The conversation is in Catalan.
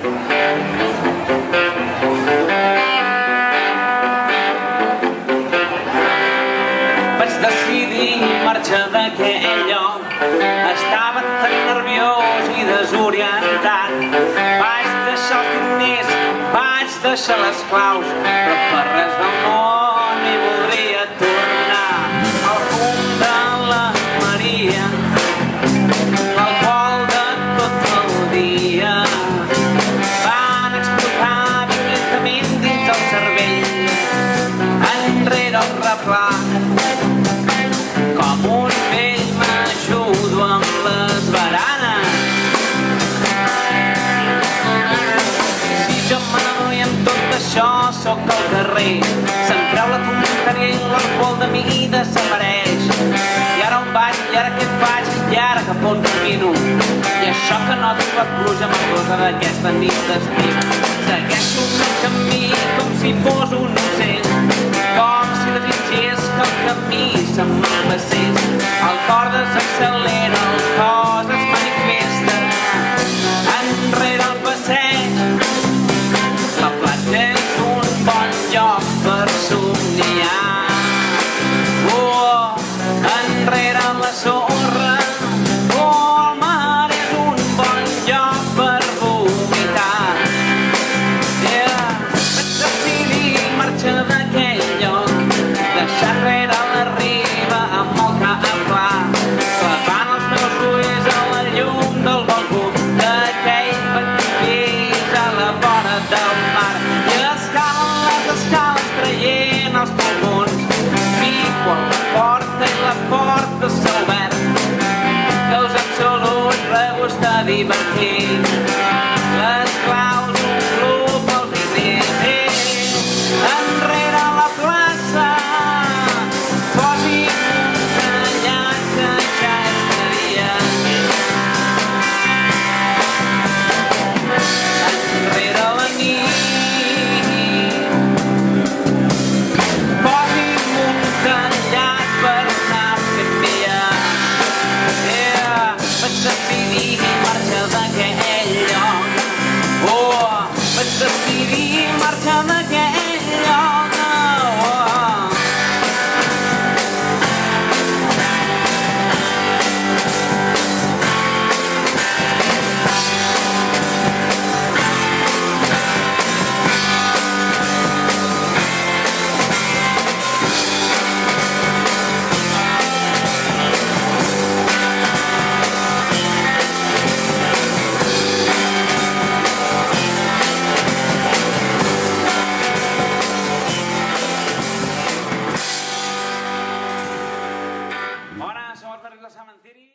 Vaig decidir marxar d'aquell lloc. Estava tan nerviós i desorientat. Vaig deixar els diners, vaig deixar les claus, però per res del món hi voldria tornar. Al rumb de la Maria, l'alcohol de tot el dia van explotar violentament dins el cervell. Enrere el replà, com un vell m'ajudo amb les baranes. Si jo m'adono i amb tot això sóc al carrer, se'm treu la tonteria i l'alcohol de mi desapareix. I ara on vaig, i ara què faig, i ara cap on camino? I això que noto la pluja marrosa d'aquesta nit d'estiu. Segueixo el meu camí com si fos un ocell, com si desitgés que el camí s'embassés. El cor desaccelera, el cos es manifesta. Enrere el passeig, la platja és un bon lloc per somniar. Enrere la sorra, el mar és un bon lloc per vomitar. Vaig decidir marxar d'aquell lloc, deixar enrere la riba amb el cap clar, clavant els meus ulls a la llum del balcó d'aquell petit pis a la vora del mar. I escalen les escales traient els pulmons, pico a la porta i la porta s'ha obert. Caus absolut, regust de divertit, les claus, un club, els diners. Enrere la plaça, posi'm un tallat que ja estaria bé. Enrere la nit, posi'm un tallat per anar fent via. Vaig decidir marxar d'aquell lloc. Vaig decidir marxar d'aquell lloc. Bona, som els Barris del Cementiri.